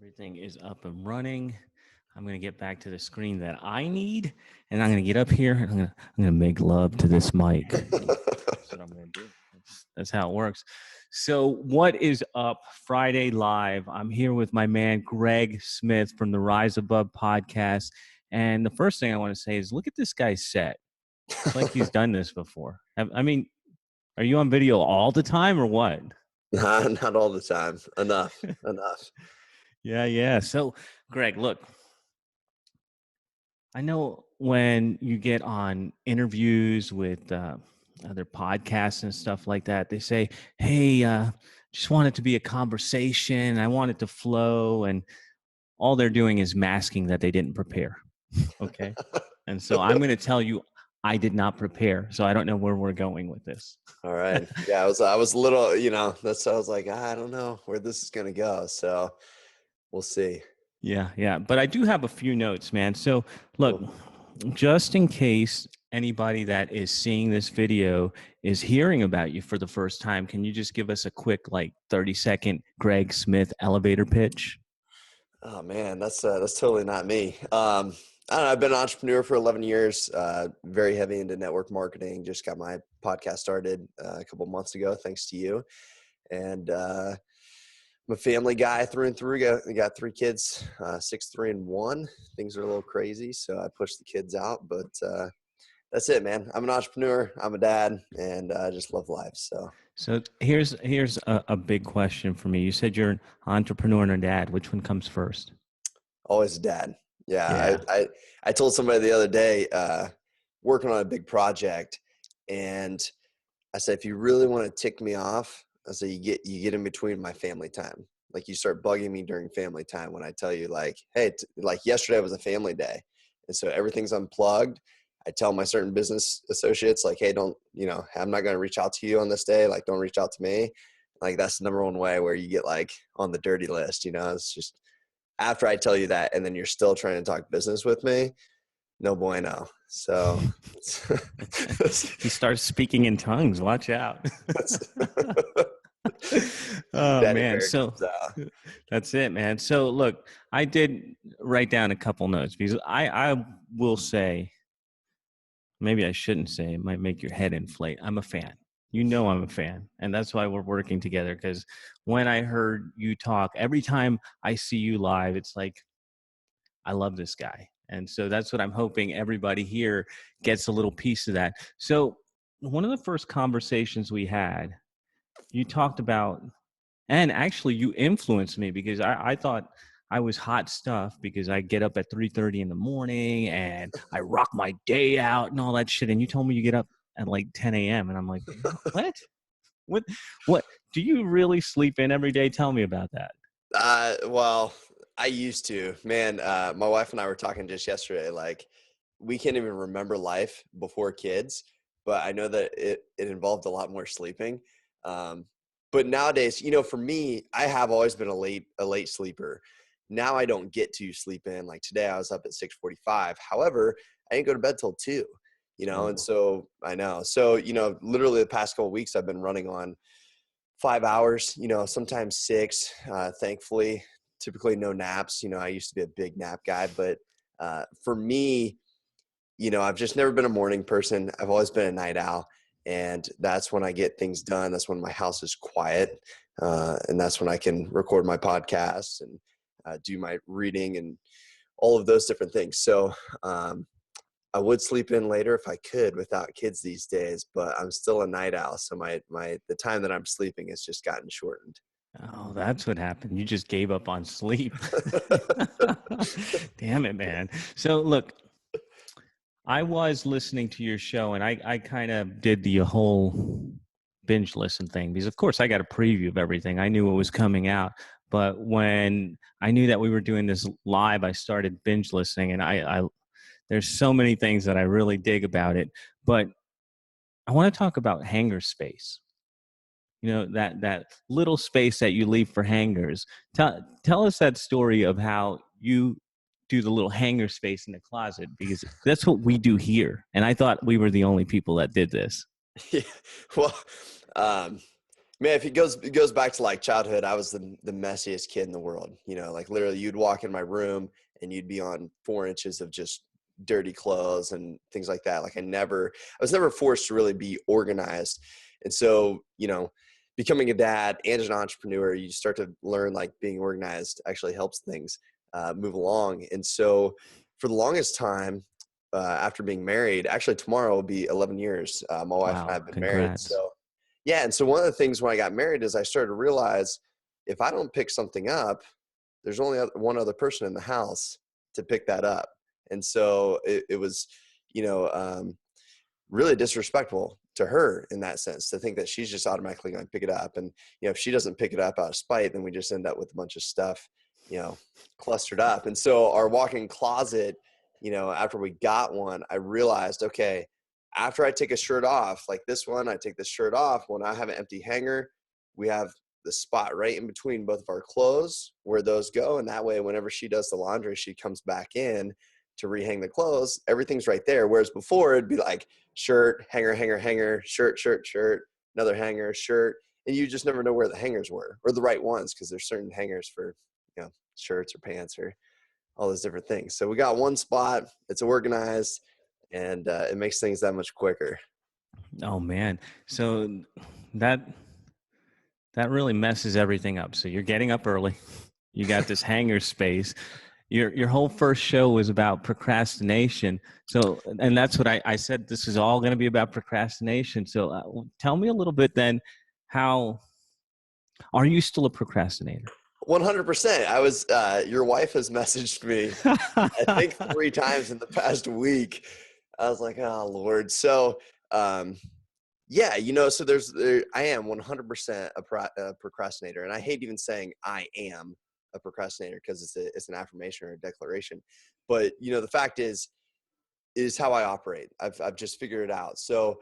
Everything is up and running. I'm going to get back to the screen that I need, and I'm going to get up here, and I'm gonna make love to this mic. That's what I'm going to do. That's how it works. So what is up? Friday Live. I'm here with my man, Greg Smith from the Rise Above podcast. And the first thing I want to say is look at this guy's set. It's like he's done this before. I mean, are you on video all the time or what? Not all the time. Enough. Yeah. So, Greg, look, I know when you get on interviews with other podcasts and stuff like that, they say, hey, just want it to be a conversation. I want it to flow. And all they're doing is masking that they didn't prepare. Okay. And so I'm going to tell you, I did not prepare. So I don't know where we're going with this. All right. Yeah, I was a little, I was like, I don't know where this is going to go. So we'll see. Yeah. But I do have a few notes, man. So look, just in case anybody that is seeing this video is hearing about you for the first time, can you just give us a quick, 30-second Greg Smith elevator pitch? Oh man, that's totally not me. I don't know, I've been an entrepreneur for 11 years, very heavy into network marketing. Just got my podcast started a couple months ago, thanks to you. And I'm a family guy through and through. Got 3 kids, 6, 3, and 1. Things are a little crazy, so I push the kids out. But that's it, man. I'm an entrepreneur. I'm a dad, and I just love life. So here's a big question for me. You said you're an entrepreneur and a dad. Which one comes first? Always a dad. Yeah. I told somebody the other day, working on a big project, and I said, if you really want to tick me off, I said, you get in between my family time. Like you start bugging me during family time when I tell you hey, yesterday was a family day. And so everything's unplugged. I tell my certain business associates hey, don't, I'm not going to reach out to you on this day. Don't reach out to me. That's the number one way where you get on the dirty list, it's just, after I tell you that, and then you're still trying to talk business with me, no bueno. So he starts speaking in tongues. Watch out. Oh man. So that's it, man. So look, I did write down a couple notes because I will say, maybe I shouldn't say, it might make your head inflate. I'm a fan. I'm a fan. And that's why we're working together. Because when I heard you talk, every time I see you live, it's like, I love this guy. And so that's what I'm hoping everybody here gets a little piece of that. So one of the first conversations we had, you talked about, and actually you influenced me because I thought I was hot stuff because I get up at 3:30 in the morning and I rock my day out and all that shit. And you told me you get up at 10 a.m. And I'm like, what? Do you really sleep in every day? Tell me about that. Well, I used to, man. My wife and I were talking just yesterday, we can't even remember life before kids, but I know that it involved a lot more sleeping. But nowadays, for me, I have always been a late sleeper. Now I don't get to sleep in. Today I was up at 6:45. However, I didn't go to bed till 2, and so I know. So, literally the past couple of weeks I've been running on 5 hours, sometimes 6, thankfully, typically no naps. I used to be a big nap guy, but for me, I've just never been a morning person. I've always been a night owl. And that's when I get things done. That's when my house is quiet. And that's when I can record my podcasts and do my reading and all of those different things. So I would sleep in later if I could without kids these days, but I'm still a night owl. So the time that I'm sleeping has just gotten shortened. Oh, that's what happened. You just gave up on sleep. Damn it, man. So look, I was listening to your show and I kind of did the whole binge listen thing because of course I got a preview of everything. I knew what was coming out. But when I knew that we were doing this live, I started binge listening and I there's so many things that I really dig about it. But I want to talk about hanger space. That little space that you leave for hangers. Tell us that story of how you do the little hanger space in the closet, because that's what we do here. And I thought we were the only people that did this. Yeah. Well, Man, if it goes back to like childhood, I was the messiest kid in the world. Like literally you'd walk in my room and you'd be on 4 inches of just dirty clothes and things like that. Like I was never forced to really be organized. And so, becoming a dad and an entrepreneur, you start to learn like being organized actually helps things move along. And so for the longest time, after being married, actually tomorrow will be 11 years. My wife and I Wow, have been married. congrats. So yeah. And so one of the things when I got married is I started to realize if I don't pick something up, there's only one other person in the house to pick that up. And so it was, you know, um, really disrespectful to her in that sense to think that she's just automatically going to pick it up. And, if she doesn't pick it up out of spite, then we just end up with a bunch of stuff, clustered up. And so our walk-in closet, after we got one, I realized, okay, after I take a shirt off, like this one, I take this shirt off. When I have an empty hanger, we have the spot right in between both of our clothes where those go. And that way, whenever she does the laundry, she comes back in to rehang the clothes, everything's right there. Whereas before it'd be like shirt, hanger, hanger, hanger, shirt, shirt, shirt, another hanger, shirt. And you just never know where the hangers were or the right ones. Cause there's certain hangers for, shirts or pants or all those different things. So we got one spot, it's organized, and it makes things that much quicker. Oh man. So that that really messes everything up. So you're getting up early. You got this hangar space. Your whole first show was about procrastination. So, and that's what I said. This is all going to be about procrastination. So, tell me a little bit then. How are you still a procrastinator? 100%. Your wife has messaged me, I think 3 times in the past week. I was like, oh Lord. So, yeah, so I am 100% a procrastinator, and I hate even saying I am a procrastinator because it's an affirmation or a declaration. But the fact is how I operate. I've just figured it out. So,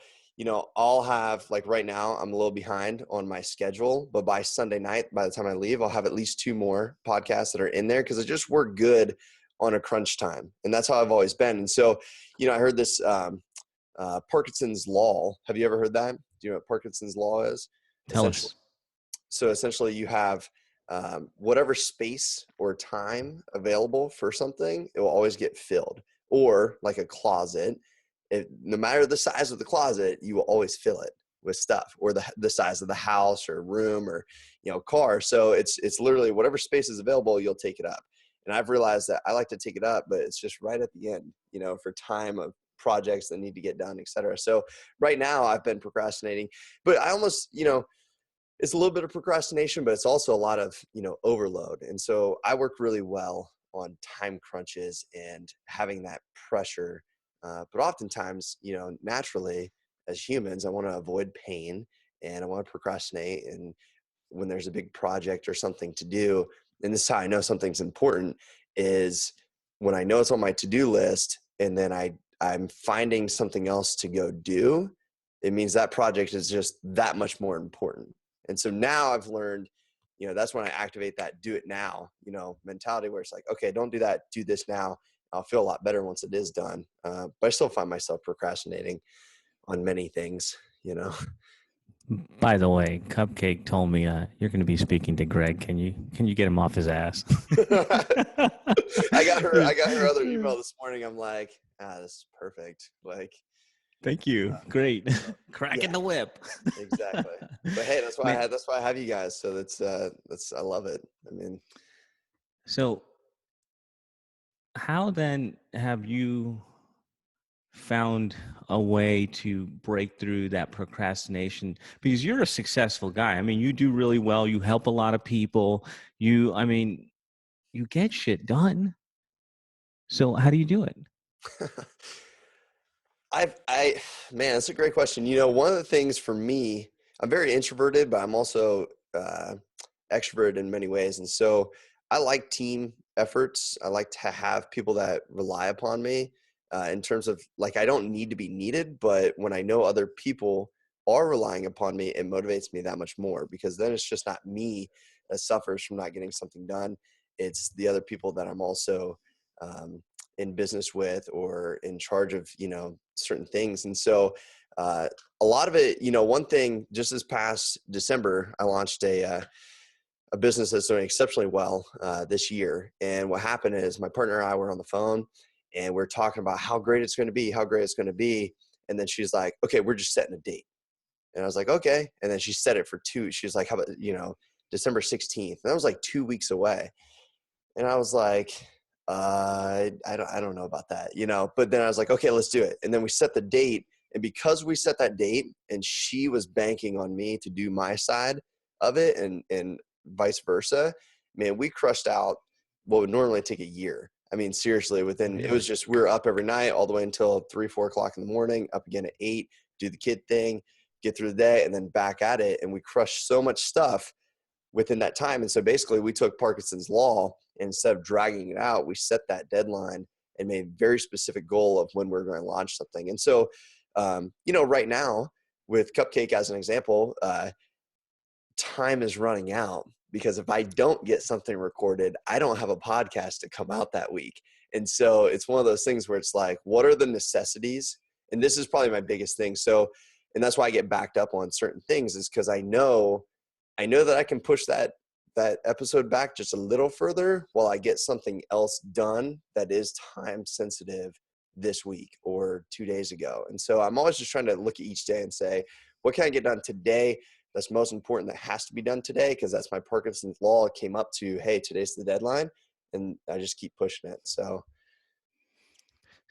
I'll have like right now I'm a little behind on my schedule, but by Sunday night, by the time I leave, I'll have at least 2 more podcasts that are in there because I just work good on a crunch time, and that's how I've always been. And so, I heard this Parkinsons law. Have you ever heard that? Do you know what Parkinson's law is? Tell Essentially, us. so essentially, you have whatever space or time available for something, it will always get filled. Or like a closet, no matter the size of the closet, you will always fill it with stuff. Or the size of the house or room or car. So it's literally whatever space is available, you'll take it up. And I've realized that I like to take it up, but it's just right at the end, for time of projects that need to get done, et cetera. So right now I've been procrastinating, but I almost, it's a little bit of procrastination, but it's also a lot of, overload. And so I work really well on time crunches and having that pressure. But oftentimes, naturally as humans, I want to avoid pain and I want to procrastinate. And when there's a big project or something to do, and this is how I know something's important, is when I know it's on my to-do list and then I'm finding something else to go do, it means that project is just that much more important. And so now I've learned, that's when I activate that do it now, mentality where it's like, okay, don't do that. Do this now. I'll feel a lot better once it is done. But I still find myself procrastinating on many things. By the way, Cupcake told me you're going to be speaking to Greg. Can you get him off his ass? I got her other email this morning. I'm like, this is perfect. Like, Thank you. Great. Cracking yeah, the whip. exactly. But hey, Man, that's why I have you guys. So that's I love it. I mean, so how then have you found a way to break through that procrastination? Because you're a successful guy. I mean, you do really well. You help a lot of people. You get shit done. So how do you do it? I man, that's a great question. One of the things for me, I'm very introverted, but I'm also extroverted in many ways, and so I like team efforts. I like to have people that rely upon me in terms of like I don't need to be needed, but when I know other people are relying upon me, it motivates me that much more because then it's just not me that suffers from not getting something done. It's the other people that I'm also in business with or in charge of, certain things. And so a lot of it, one thing, just this past December, I launched a business that's doing exceptionally well this year. And what happened is my partner and I were on the phone and we're talking about how great it's going to be, how great it's going to be. And then she's like, okay, we're just setting a date. And I was like, okay. And then she set it for she's like, how about, December 16th. And that was like 2 weeks away. And I was like, I don't know about that, but then I was like, okay, let's do it. And then we set the date. And because we set that date and she was banking on me to do my side of it and vice versa, man, we crushed out what would normally take a year. I mean, seriously, it was just, we were up every night all the way until 3-4 o'clock in the morning, up again at 8, do the kid thing, get through the day, and then back at it. And we crushed so much stuff within that time. And so basically we took Parkinson's law, and instead of dragging it out, we set that deadline and made a very specific goal of when we're going to launch something. And so, right now with Cupcake as an example, time is running out because if I don't get something recorded, I don't have a podcast to come out that week. And so it's one of those things where it's like, what are the necessities? And this is probably my biggest thing. So, and that's why I get backed up on certain things, is because I know that I can push that episode back just a little further while I get something else done that is time sensitive this week or 2 days ago. And so I'm always just trying to look at each day and say, what can I get done today that's most important, that has to be done today? Because that's my Parkinson's law. It came up to, hey, today's the deadline. And I just keep pushing it. So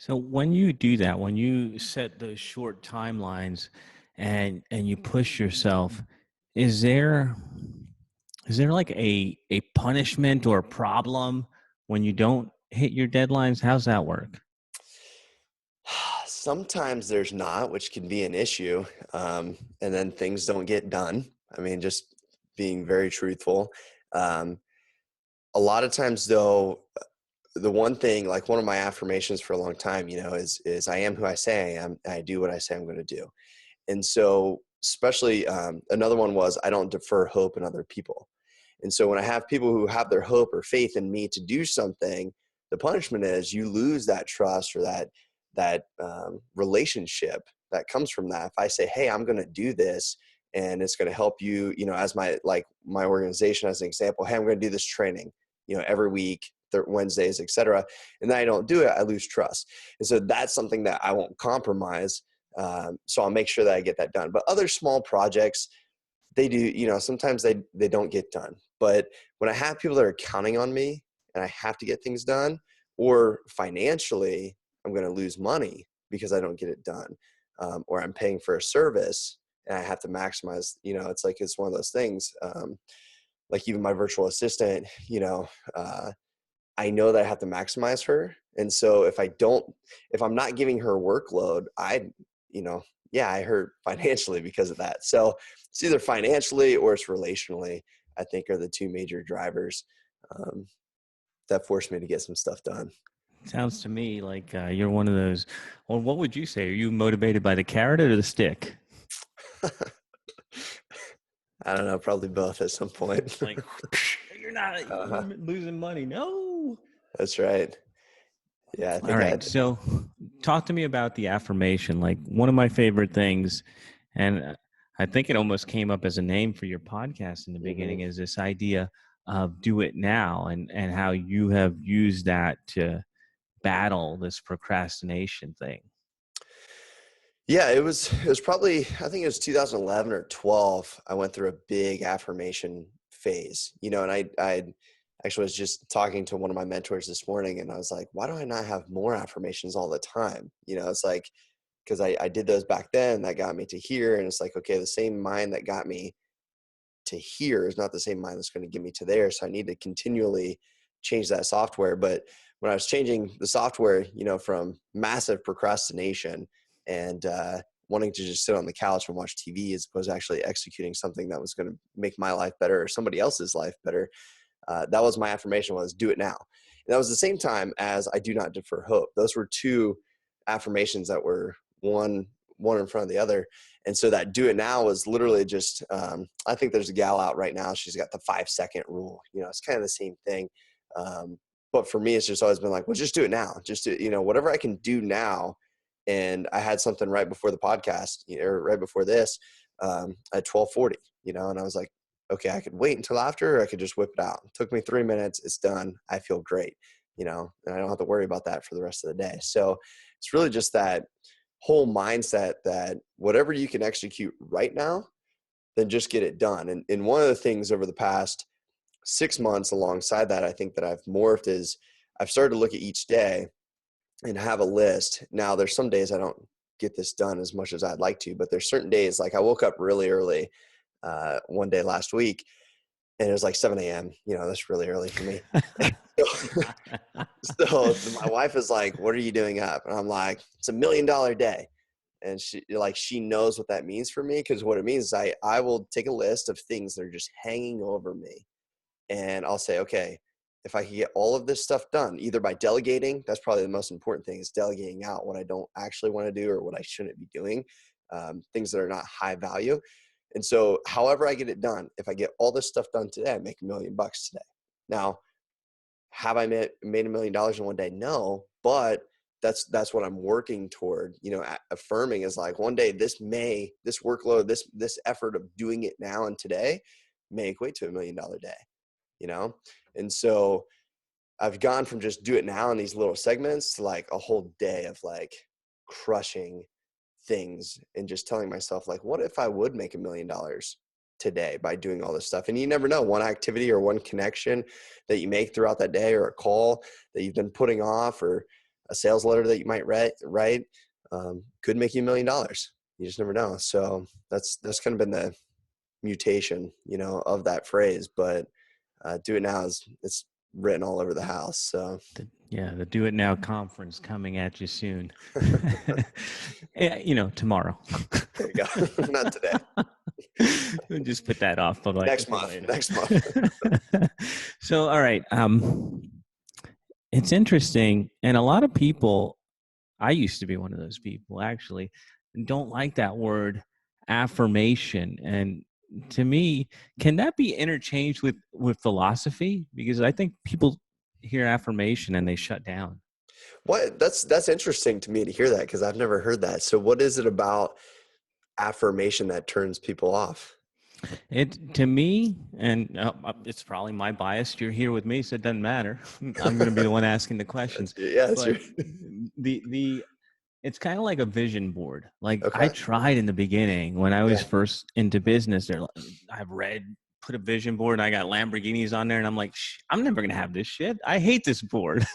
when you do that, when you set those short timelines and you push yourself, is there like a punishment or a problem when you don't hit your deadlines? How's that work? sometimes there's not, which can be an issue. And then things don't get done. I mean, just being very truthful. Um, a lot of times though, the one thing, like one of my affirmations for a long time, is I am who I say I am. And I do what I say I'm going to do. And so especially another one was, I don't defer hope in other people. And so when I have people who have their hope or faith in me to do something, the punishment is you lose that trust or that relationship that comes from that. If I say, hey, I'm going to do this and it's going to help you, as my organization, as an example, hey, I'm going to do this training, every week, Wednesdays, et cetera. And then I don't do it, I lose trust. And so that's something that I won't compromise. So I'll make sure that I get that done. But other small projects, they do, sometimes they don't get done. But when I have people that are counting on me and I have to get things done, or financially, I'm going to lose money because I don't get it done, or I'm paying for a service and I have to maximize, it's one of those things. Like even my virtual assistant, I know that I have to maximize her. And so if I'm not giving her workload, I hurt financially because of that. So it's either financially or it's relationally, I think, are the two major drivers that force me to get some stuff done. Sounds to me like you're one of those. Well, what would you say? Are you motivated by the carrot or the stick? I don't know, probably both at some point. Like, you're not losing money. No. That's right. Yeah, I All think right. So talk to me about the affirmation. Like one of my favorite things, and I think it almost came up as a name for your podcast in the beginning, is this idea of do it now, and how you have used that to battle this procrastination thing. Yeah, it was probably, I think it was 2011 or 12. I went through a big affirmation phase, and I actually was just talking to one of my mentors this morning and I was like, why do I not have more affirmations all the time? It's like, because I did those back then, that got me to here. And it's like, okay, the same mind that got me to here is not the same mind that's going to get me to there. So I need to continually change that software. But when I was changing the software, from massive procrastination and wanting to just sit on the couch and watch TV as opposed to actually executing something that was going to make my life better or somebody else's life better, that was my affirmation, was do it now. And that was the same time as I do not defer hope. Those were two affirmations that were one in front of the other. And so that do it now was literally just, I think there's a gal out right now. She's got the 5-second rule. It's kind of the same thing. But for me, it's just always been like, well, just do it now. Just do, whatever I can do now. And I had something right before the podcast, or right before this, at 12:40, and I was like, okay, I could wait until after, or I could just whip it out. It took me 3 minutes. It's done. I feel great, and I don't have to worry about that for the rest of the day. So it's really just that whole mindset that whatever you can execute right now, then just get it done. And one of the things over the past 6 months alongside that, I think that I've morphed is I've started to look at each day and have a list. Now there's some days I don't get this done as much as I'd like to, but there's certain days, like I woke up really early one day last week, and it was like 7 a.m. That's really early for me. So my wife is like, what are you doing up? And I'm like, it's $1 million day. And she knows what that means for me, because what it means is I will take a list of things that are just hanging over me, and I'll say, okay, if I can get all of this stuff done, either by delegating, that's probably the most important thing, is delegating out what I don't actually want to do or what I shouldn't be doing, things that are not high value. And so however I get it done, if I get all this stuff done today, I make $1 million today. Now, have I made $1 million in one day? No, but that's what I'm working toward. Affirming is like, one day this workload, this effort of doing it now and today may equate to $1 million day. And so I've gone from just do it now in these little segments to like a whole day of like crushing things, and just telling myself, like, what if I would make $1 million today by doing all this stuff? And you never know, one activity or one connection that you make throughout that day, or a call that you've been putting off, or a sales letter that you might write could make you $1 million. You just never know. So that's kind of been the mutation, of that phrase. But do it now it's written all over the house. So the Do It Now conference coming at you soon. Tomorrow. There you go. Not today. We'll just put that off. But next month. So, all right. It's interesting. And a lot of people, I used to be one of those people actually, don't like that word affirmation. And to me, can that be interchanged with philosophy? Because I think people hear affirmation and they shut down. What? That's interesting to me to hear that, because I've never heard that. So what is it about affirmation that turns people off? It, to me, and it's probably my bias. You're here with me, so it doesn't matter. I'm going to be the one asking the questions. But the it's kind of like a vision board. Like, okay. I tried in the beginning when I was first into business. I've put a vision board, and I got Lamborghinis on there, and I'm like, I'm never gonna have this shit. I hate this board.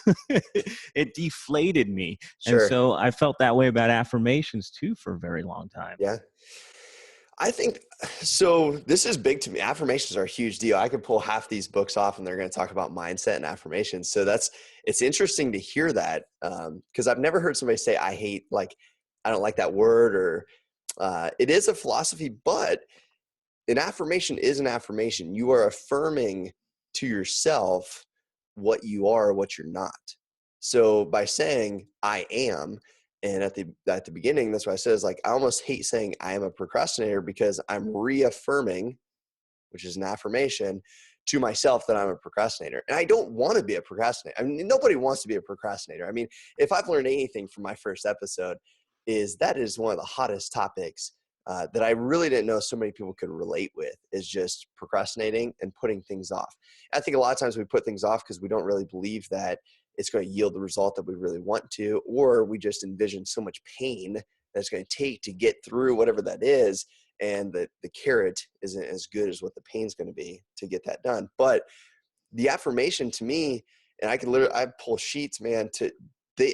It deflated me. Sure. And so I felt that way about affirmations too for a very long time. Yeah. I think so. This is big to me. Affirmations are a huge deal. I could pull half these books off and they're going to talk about mindset and affirmations. So it's interesting to hear that, because I've never heard somebody say, I don't like that word, or it is a philosophy, but an affirmation is an affirmation. You are affirming to yourself what you are, what you're not. So by saying I am, and at the beginning, that's what I said, is like, I almost hate saying I am a procrastinator, because I'm reaffirming, which is an affirmation, to myself that I'm a procrastinator. And I don't want to be a procrastinator. I mean, nobody wants to be a procrastinator. I mean, if I've learned anything from my first episode, is that is one of the hottest topics that I really didn't know so many people could relate with, is just procrastinating and putting things off. I think a lot of times we put things off because we don't really believe that it's going to yield the result that we really want to, or we just envision so much pain that it's going to take to get through whatever that is, and the carrot isn't as good as what the pain's going to be to get that done. But the affirmation to me, and I pull sheets, man,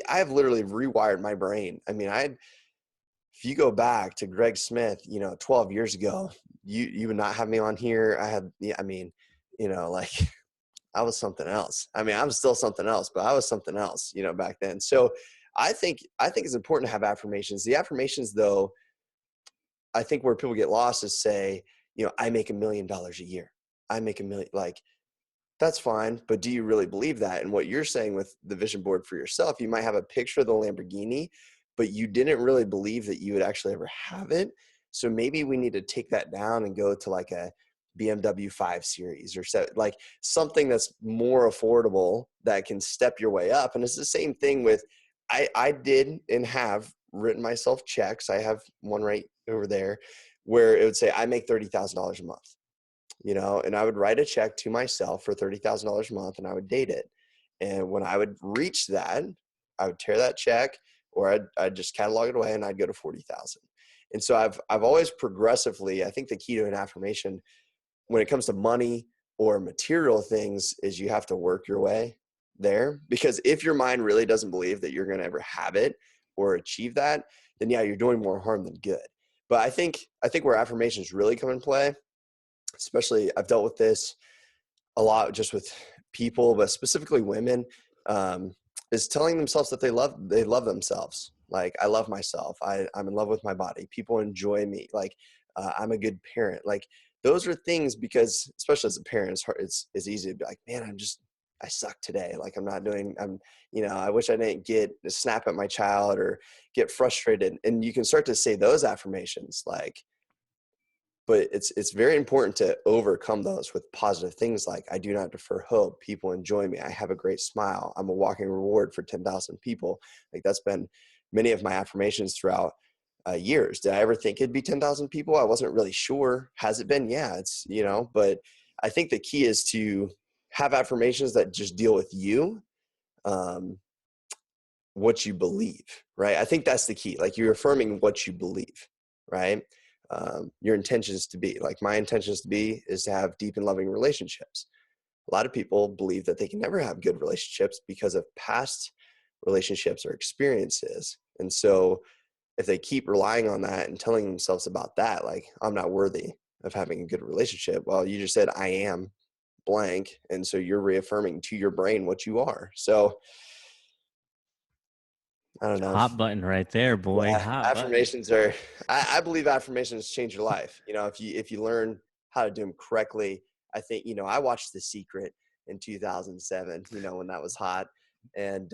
I've literally rewired my brain. I mean, if you go back to Greg Smith, 12 years ago, you would not have me on here. Like, I was something else. I mean, I'm still something else, but I was something else, back then. So I think it's important to have affirmations. The affirmations, though, I think where people get lost is say, I make $1 million a year. I make $1 million. Like, that's fine, but do you really believe that? And what you're saying with the vision board for yourself, you might have a picture of the Lamborghini, but you didn't really believe that you would actually ever have it. So maybe we need to take that down and go to like a BMW 5 Series, or like something that's more affordable that can step your way up. And it's the same thing with, I did and have written myself checks. I have one right over there where it would say, I make $30,000 a month, you know, and I would write a check to myself for $30,000 a month and I would date it. And when I would reach that, I would tear that check, or I'd just catalog it away and I'd go to 40,000. And so I've always progressively, I think the key to an affirmation when it comes to money or material things is you have to work your way there, because if your mind really doesn't believe that you're going to ever have it or achieve that, then yeah, you're doing more harm than good. But I think where affirmations really come in play, especially I've dealt with this a lot just with people, but specifically women, is telling themselves that they love themselves. Like, I love myself. I'm in love with my body. People enjoy me. Like, I'm a good parent. Like, those are things, because especially as a parent, it's easy to be like, man, I suck today. Like, I wish I didn't snap at my child or get frustrated. And you can start to say those affirmations, like, but it's very important to overcome those with positive things like, I do not defer hope. People enjoy me. I have a great smile. I'm a walking reward for 10,000 people. Like, that's been many of my affirmations throughout years. Did I ever think it'd be 10,000 people? I wasn't really sure. Has it been? Yeah, it's, but I think the key is to have affirmations that just deal with you, what you believe, right? I think that's the key. Like, you're affirming what you believe, right? Your intentions to be, like, my intentions to be is to have deep and loving relationships. A lot of people believe that they can never have good relationships because of past relationships or experiences. And so if they keep relying on that and telling themselves about that, like, I'm not worthy of having a good relationship. Well, you just said, I am blank. And so you're reaffirming to your brain what you are. So I don't know. Hot button right there, boy. Yeah, Hot button. affirmations are, I believe affirmations change your life. If you learn how to do them correctly. I think, I watched The Secret in 2007, when that was hot. And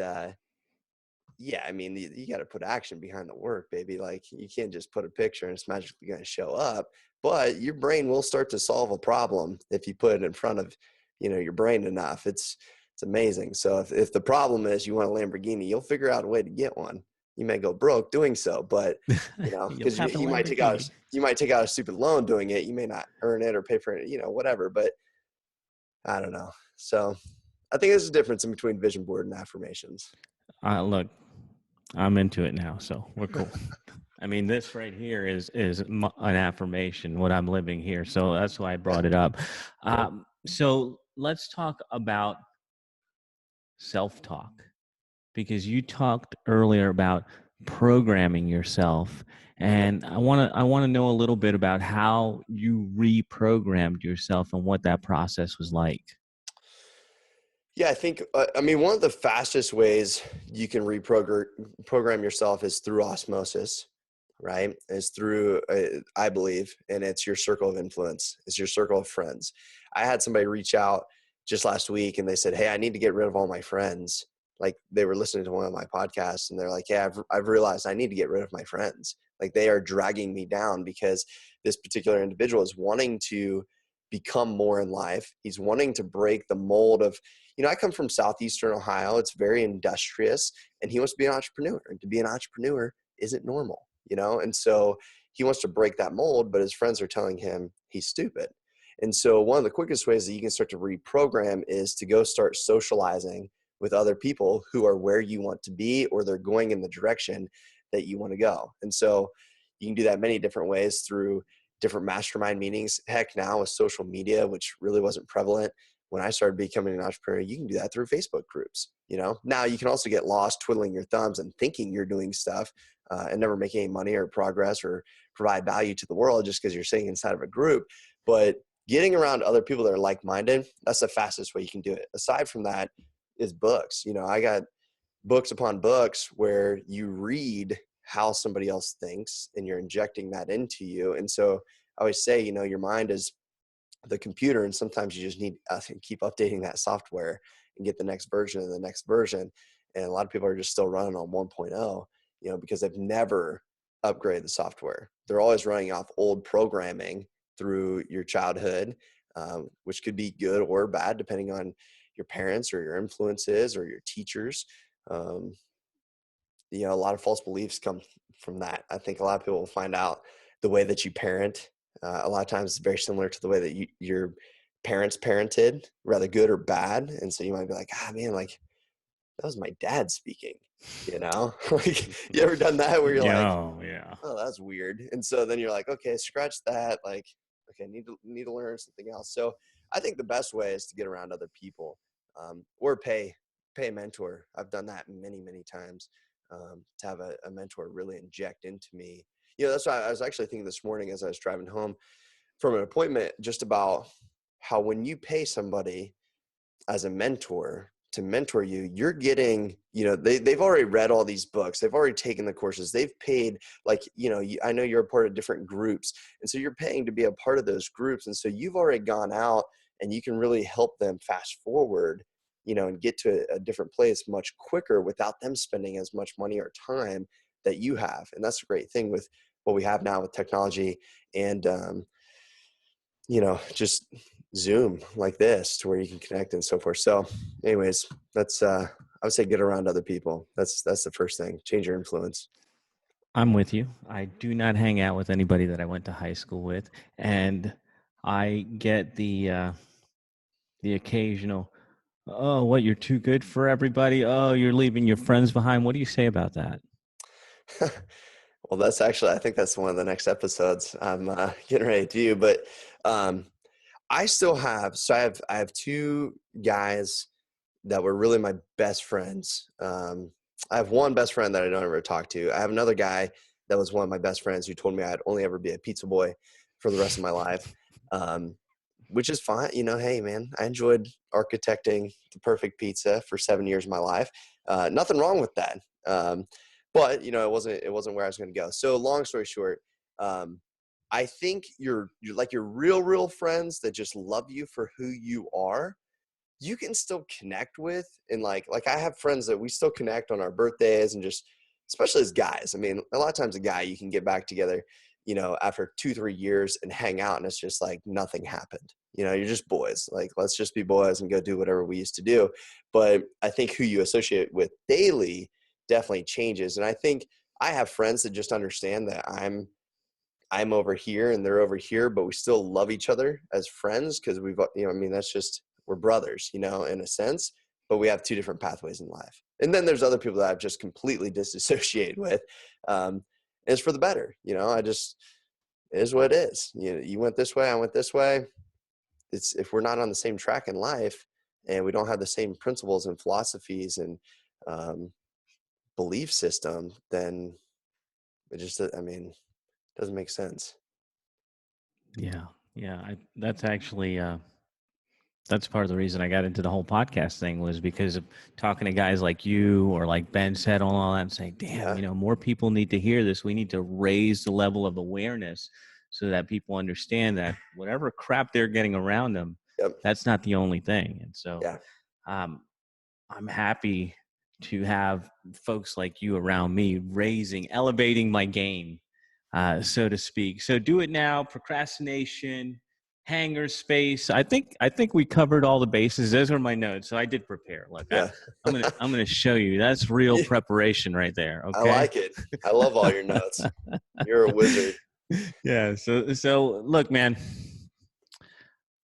yeah, I mean, you got to put action behind the work, baby. Like, you can't just put a picture and it's magically going to show up, but your brain will start to solve a problem if you put it in front of, your brain enough. It's amazing. So if the problem is you want a Lamborghini, you'll figure out a way to get one. You may go broke doing so, but You'll because have a you might take out, Lamborghini. you might take out a stupid loan doing it. You may not earn it or pay for it, whatever, but I don't know. So I think there's a difference in between vision board and affirmations. Look, I'm into it now, so we're cool. I mean, this right here is an affirmation, what I'm living here. So that's why I brought it up. So let's talk about self-talk, because you talked earlier about programming yourself, and I want to know a little bit about how you reprogrammed yourself and what that process was like. Yeah, I think, one of the fastest ways you can program yourself is through osmosis, right? Is through, I believe, and it's your circle of influence. It's your circle of friends. I had somebody reach out just last week and they said, hey, I need to get rid of all my friends. Like, they were listening to one of my podcasts and they're like, yeah, I've realized I need to get rid of my friends. Like, they are dragging me down because this particular individual is wanting to become more in life. He's wanting to break the mold of, I come from Southeastern Ohio. It's very industrious, and he wants to be an entrepreneur. And to be an entrepreneur isn't normal, And so he wants to break that mold, but his friends are telling him he's stupid. And so one of the quickest ways that you can start to reprogram is to go start socializing with other people who are where you want to be, or they're going in the direction that you want to go. And so you can do that many different ways through different mastermind meetings. Heck, now with social media, which really wasn't prevalent when I started becoming an entrepreneur, you can do that through Facebook groups. Now you can also get lost twiddling your thumbs and thinking you're doing stuff and never make any money or progress or provide value to the world just because you're sitting inside of a group. But getting around other people that are like-minded, that's the fastest way you can do it. Aside from that is books. I got books upon books where you read how somebody else thinks and you're injecting that into you. And so I always say, your mind is the computer, and sometimes you just need to keep updating that software and get the next version and the next version. And a lot of people are just still running on 1.0, because they've never upgraded the software. They're always running off old programming through your childhood, which could be good or bad depending on your parents or your influences or your teachers. A lot of false beliefs come from that. I think a lot of people will find out the way that you parent. A lot of times it's very similar to the way that your parents parented, rather good or bad. And so you might be like, man, like that was my dad speaking, like you ever done that where you're like, Yeah. oh, that's weird. And so then you're like, okay, scratch that. Like, okay, need to learn something else. So I think the best way is to get around other people, or pay a mentor. I've done that many, many times, to have a mentor really inject into me. That's why I was actually thinking this morning as I was driving home from an appointment, just about how when you pay somebody as a mentor to mentor you, you're getting, they've already read all these books. They've already taken the courses. They've paid, like, I know you're a part of different groups. And so you're paying to be a part of those groups. And so you've already gone out and you can really help them fast forward, and get to a different place much quicker without them spending as much money or time that you have. And that's a great thing with what we have now with technology and, just Zoom like this to where you can connect and so forth. So anyways, that's, I would say get around other people. That's the first thing. Change your influence. I'm with you. I do not hang out with anybody that I went to high school with. And I get the occasional, oh, what, you're too good for everybody. Oh, you're leaving your friends behind. What do you say about that? Well, that's actually, I think that's one of the next episodes I'm getting ready to do, but I still have, so I have two guys that were really my best friends. I have one best friend that I don't ever talk to. I have another guy that was one of my best friends who told me I'd only ever be a pizza boy for the rest of my life, which is fine. Hey man, I enjoyed architecting the perfect pizza for 7 years of my life. Nothing wrong with that. But it wasn't where I was going to go. So long story short, I think you're like your real friends that just love you for who you are, you can still connect with. And like I have friends that we still connect on our birthdays and just, especially as guys. I mean, a lot of times a guy, you can get back together, after 2-3 years and hang out and it's just like nothing happened. You're just boys. Like, let's just be boys and go do whatever we used to do. But I think who you associate with daily definitely changes. And I think I have friends that just understand that I'm over here and they're over here, but we still love each other as friends because we've, that's just, we're brothers, in a sense, but we have two different pathways in life. And then there's other people that I've just completely disassociated with. And it's for the better, it is what it is. You went this way, I went this way. It's, if we're not on the same track in life and we don't have the same principles and philosophies and belief system, then it just, doesn't make sense. Yeah. That's actually, that's part of the reason I got into the whole podcast thing was because of talking to guys like you or like Ben said and all that and saying, damn, more people need to hear this. We need to raise the level of awareness so that people understand that whatever crap they're getting around them, that's not the only thing. And so I'm happy to have folks like you around me elevating my game, so to speak. So do it now, procrastination, hanger space. I think we covered all the bases. Those are my notes. So I did prepare. Look, I'm gonna show you. That's real preparation right there. Okay. I like it. I love all your notes. You're a wizard. Yeah. So look, man.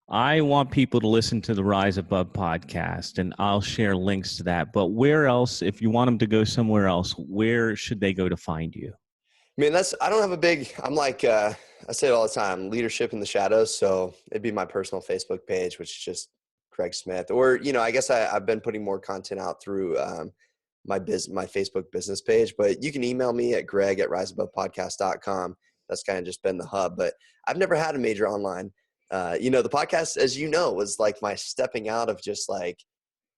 I want people to listen to the Rise Above podcast, and I'll share links to that. But where else, if you want them to go somewhere else, where should they go to find you? I don't have a big, I'm like, I say it all the time, leadership in the shadows. So it'd be my personal Facebook page, which is just Craig Smith, or, I guess I've been putting more content out through my Facebook business page, but you can email me at greg@riseabovepodcast.com. That's kind of just been the hub, but I've never had a major online, the podcast, as was like my stepping out of just like,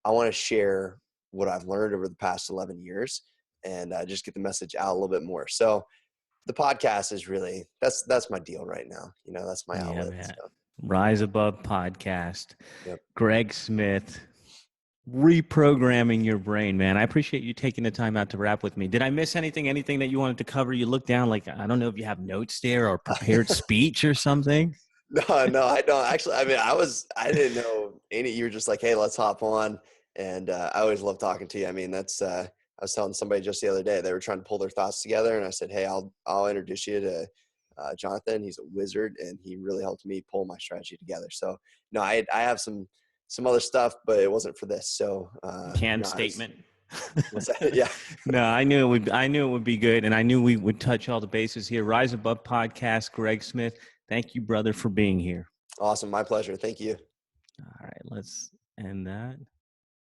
I want to share what I've learned over the past 11 years and just get the message out a little bit more. So the podcast is really, that's my deal right now. That's my outlet. So. Rise Above podcast. Yep. Greg Smith, reprogramming your brain, man. I appreciate you taking the time out to rap with me. Did I miss anything that you wanted to cover? You look down like, I don't know if you have notes there or prepared speech or something. No, I don't actually. I mean, I didn't know any. You were just like, hey, let's hop on, and I always love talking to you. I mean, I was telling somebody just the other day they were trying to pull their thoughts together, and I said, hey, I'll introduce you to Jonathan. He's a wizard, and he really helped me pull my strategy together. So no, I have some other stuff, but it wasn't for this. So Canned no, statement. what's that? Yeah. No, I knew it would be good, and I knew we would touch all the bases here. Rise Above Podcast, Greg Smith. Thank you, brother, for being here. Awesome. My pleasure. Thank you. All right, let's end that.